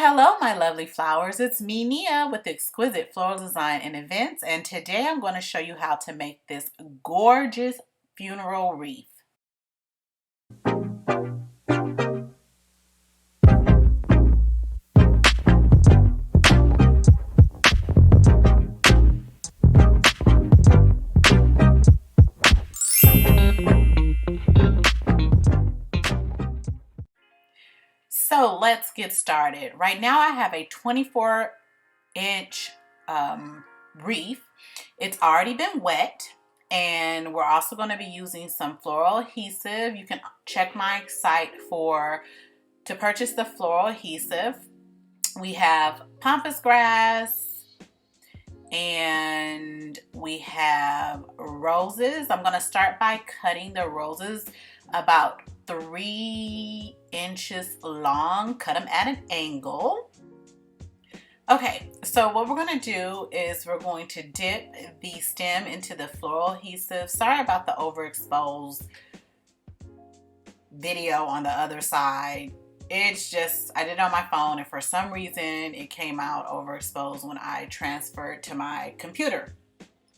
Hello, my lovely flowers. It's me, Nia, with Exquisite Floral Design and Events, and today I'm going to show you how to make this gorgeous funeral wreath. So let's get started. Right now I have a 24-inch wreath. It's already been wet, and we're also going to be using some floral adhesive. You can check my site to purchase the floral adhesive. We have pampas grass, and we have roses. I'm going to start by cutting the roses about 3 inches long. Cut them at an angle. Okay, so what we're going to do is we're going to dip the stem into the floral adhesive. Sorry about the overexposed video on the other side. It's just, I did it on my phone, and for some reason it came out overexposed when I transferred to my computer.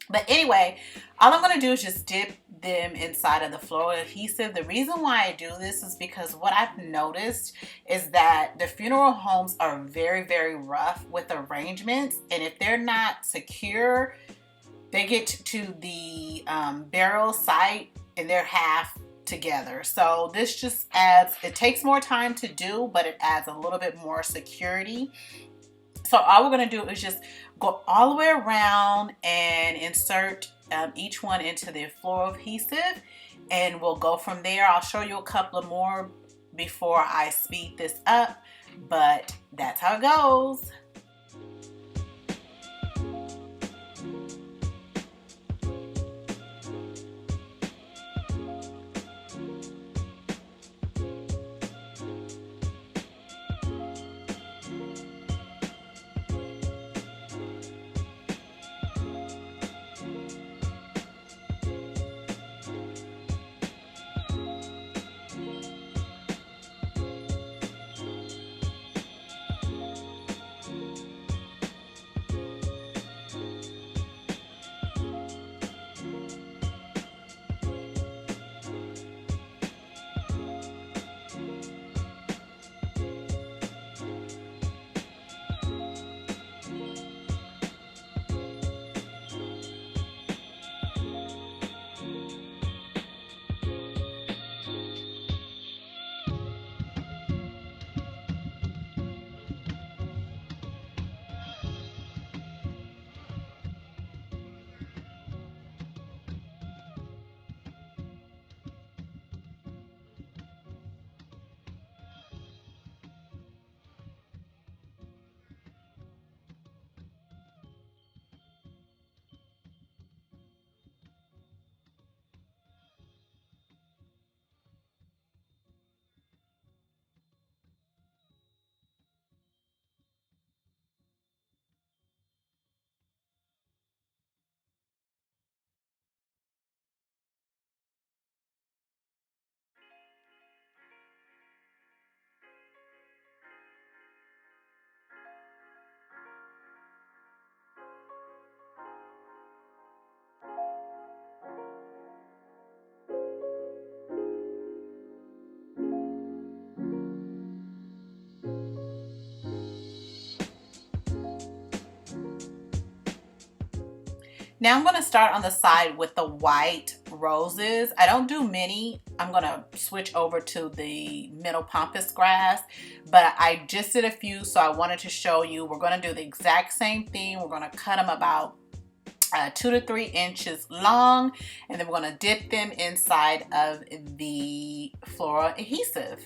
But anyway, all I'm going to do is just dip them inside of the floral adhesive. The reason why I do this is because what I've noticed is that the funeral homes are very, very rough with arrangements, and if they're not secure, they get to the burial site and they're half together. So this just adds, it takes more time to do, but it adds a little bit more security. So all we're going to do is just go all the way around and insert each one into the floral adhesive, and we'll go from there. I'll show you a couple of more before I speed this up, but that's how it goes. Now I'm going to start on the side with the white roses. I don't do many. I'm going to switch over to the middle pampas grass, but I just did a few, so I wanted to show you. We're going to do the exact same thing. We're going to cut them about 2 to 3 inches long, and then we're going to dip them inside of the floral adhesive.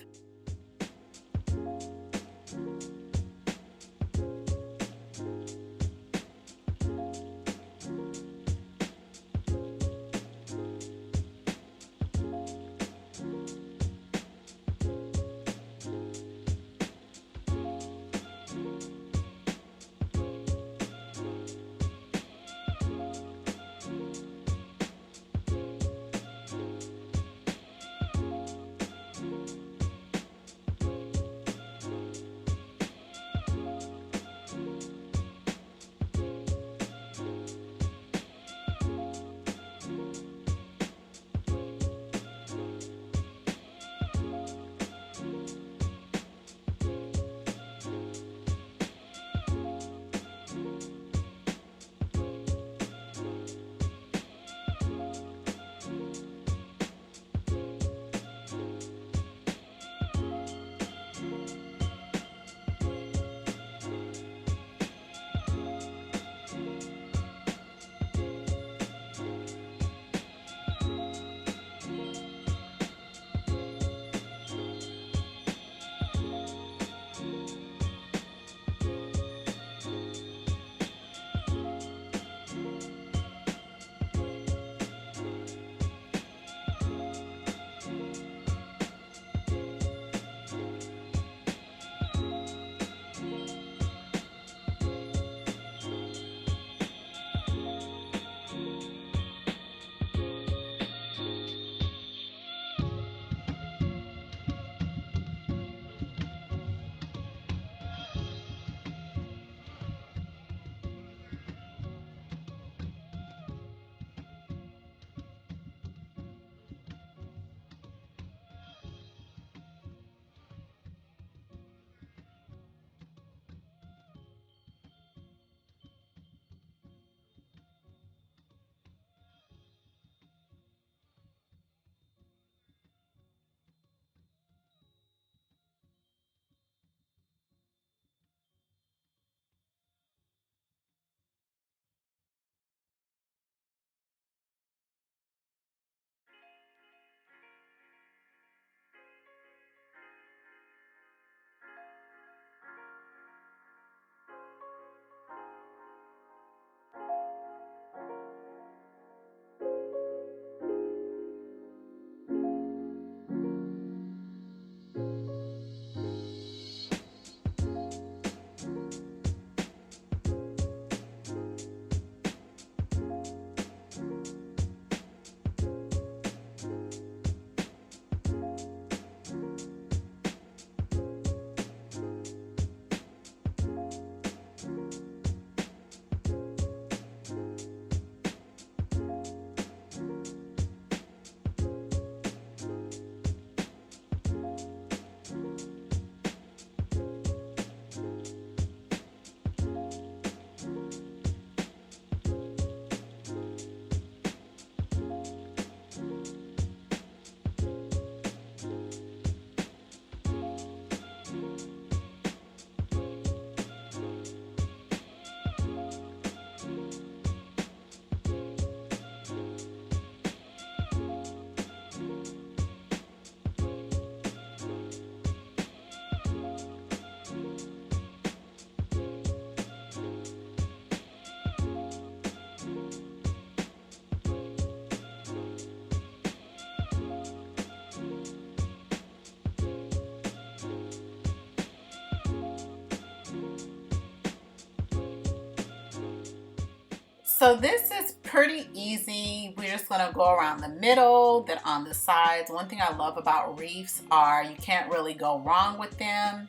So this is pretty easy. We're just gonna go around the middle, then on the sides. One thing I love about wreaths are you can't really go wrong with them.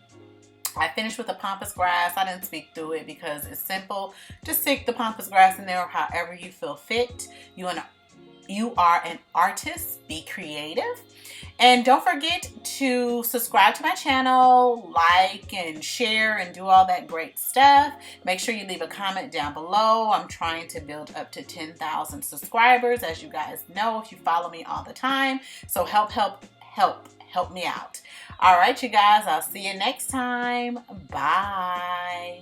I finished with the pampas grass. I didn't speak through it because it's simple. Just stick the pampas grass in there however you feel fit. You are an artist. Be creative. And don't forget to subscribe to my channel, like and share and do all that great stuff. Make sure you leave a comment down below. I'm trying to build up to 10,000 subscribers, as you guys know if you follow me all the time. So help me out. All right, you guys, I'll see you next time. Bye.